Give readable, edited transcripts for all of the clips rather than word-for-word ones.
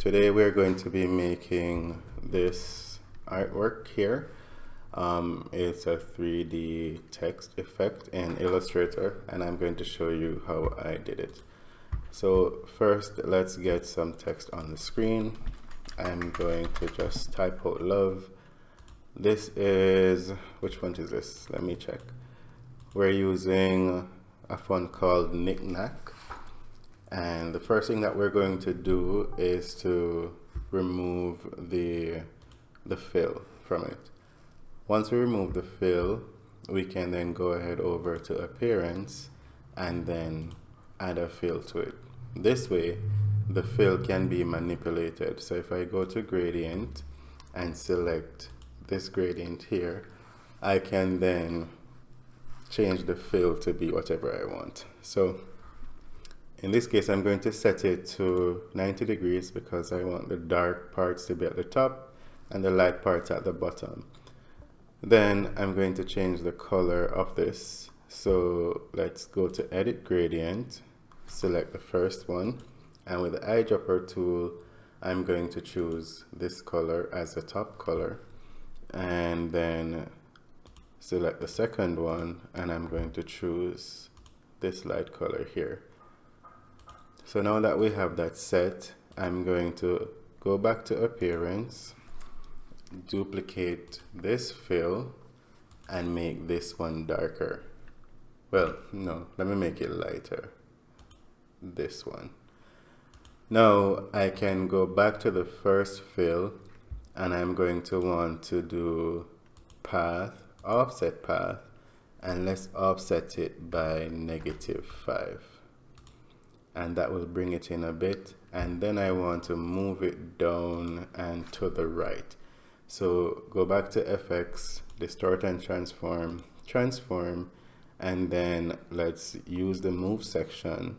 Today we're going to be making this artwork here. It's a 3D text effect in Illustrator, and I'm going to show you how I did it. So first, let's get some text on the screen. I'm going to just type out love. This is, which font is this? Let me check. We're using a font called Knick-Knack. And the first thing that we're going to do is to remove the fill from it. Once we remove the fill, we can then go ahead over to appearance and then add a fill to it. This way, the fill can be manipulated. So if I go to gradient and select this gradient here, I can then change the fill to be whatever I want. So in this case, I'm going to set it to 90 degrees because I want the dark parts to be at the top and the light parts at the bottom. Then I'm going to change the color of this. So let's go to Edit Gradient, select the first one, and with the eyedropper tool, I'm going to choose this color as the top color, and then select the second one, and I'm going to choose this light color here. So now that we have that set, I'm going to go back to appearance, duplicate this fill, and make this one darker. Well, no, let me make it lighter. This one. Now I can go back to the first fill, and I'm going to want to do path, offset path, and let's offset it by -5. And that will bring it in a bit, and then I want to move it down and to the right. So go back to FX, distort and transform, and then let's use the move section,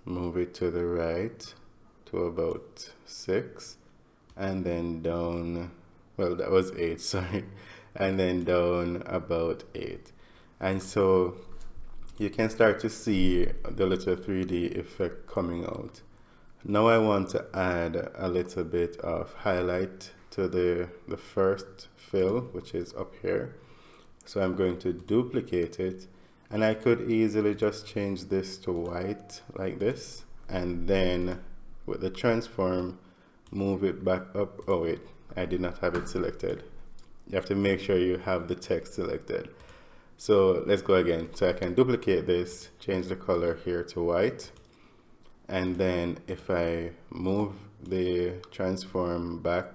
move it to the right to about 6, and then down, well, that was 8, sorry, and then down about 8. And so you can start to see the little 3D effect coming out. Now I want to add a little bit of highlight to the first fill, which is up here. So I'm going to duplicate it, and I could easily just change this to white like this, and then with the transform, move it back up. Oh wait, I did not have it selected. You have to make sure you have the text selected. So let's go again. So I can duplicate this, change the color here to white, and then if I move the transform back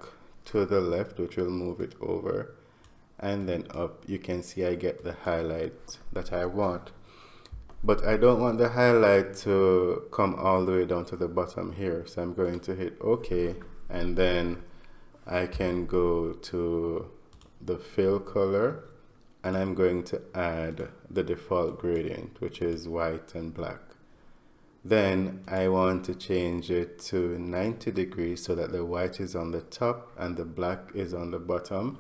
to the left, which will move it over, and then up, you can see I get the highlight that I want. But I don't want the highlight to come all the way down to the bottom here. So I'm going to hit OK, and then I can go to the fill color, and I'm going to add the default gradient, which is white and black. Then I want to change it to 90 degrees so that the white is on the top and the black is on the bottom.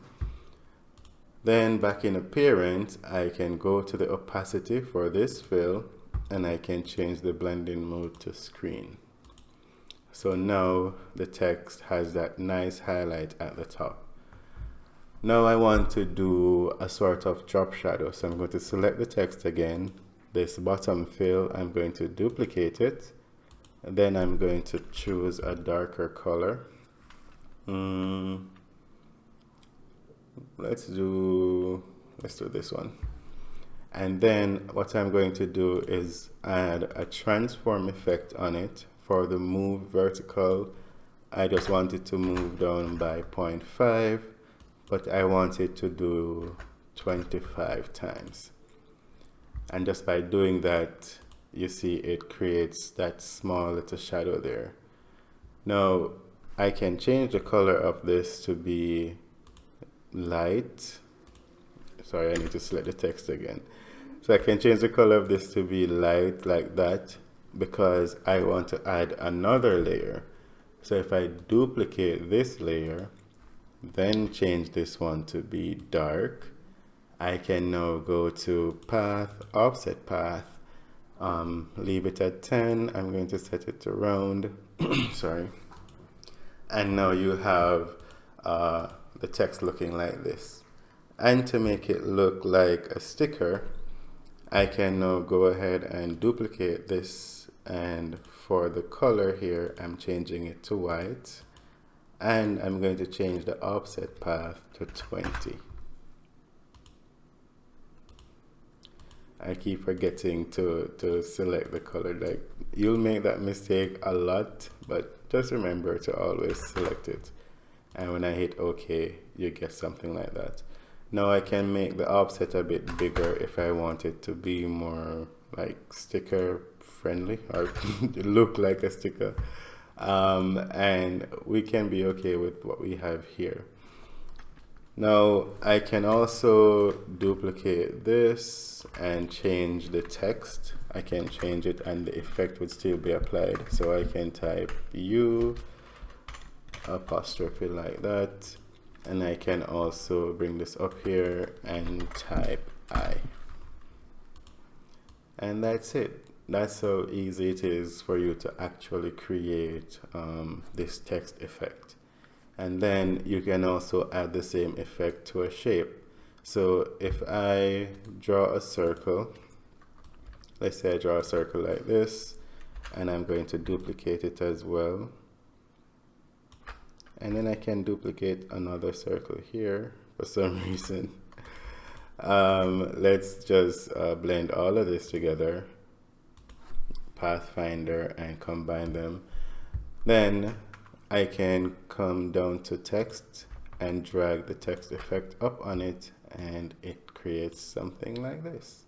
Then back in appearance, I can go to the opacity for this fill, and I can change the blending mode to screen. So now the text has that nice highlight at the top. Now I want to do a sort of drop shadow. So I'm going to select the text again, this bottom fill, I'm going to duplicate it. And then I'm going to choose a darker color. Let's do this one. And then what I'm going to do is add a transform effect on it. For the move vertical, I just want it to move down by 0.5. but I want it to do 25 times. And just by doing that, you see it creates that small little shadow there. Now, I can change the color of this to be light. Sorry, I need to select the text again. So I can change the color of this to be light like that, because I want to add another layer. So if I duplicate this layer, then change this one to be dark, I can now go to path, offset path, leave it at 10. I'm going to set it to round, sorry. And now you have the text looking like this. And to make it look like a sticker, I can now go ahead and duplicate this, and for the color here I'm changing it to white, and I'm going to change the offset path to 20. I keep forgetting to select the color. Like, you'll make that mistake a lot, but just remember to always select it. And when I hit OK, you get something like that. Now I can make the offset a bit bigger if I want it to be more like sticker friendly, or look like a sticker. And we can be okay with what we have here. Now I can also duplicate this and change the text. I can change it and the effect would still be applied. So I can type U apostrophe like that, and I can also bring this up here and type I. And that's it. That's how easy it is for you to actually create this text effect. And then you can also add the same effect to a shape. So if I draw a circle, let's say I draw a circle like this, and I'm going to duplicate it as well. And then I can duplicate another circle here for some reason. Let's just blend all of this together, Pathfinder, and combine them. Then I can come down to text and drag the text effect up on it, and it creates something like this.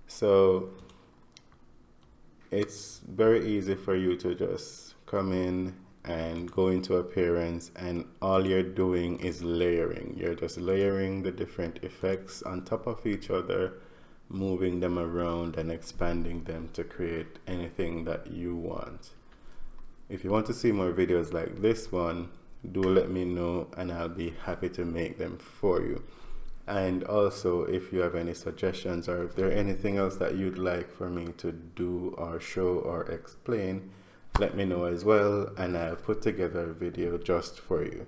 So it's very easy for you to just come in and go into appearance, and all you're doing is layering. You're just layering the different effects on top of each other, moving them around and expanding them to create anything that you want. If you want to see more videos like this one, do let me know and I'll be happy to make them for you. And also, if you have any suggestions, or if there's anything else that you'd like for me to do or show or explain, let me know as well, and I'll put together a video just for you.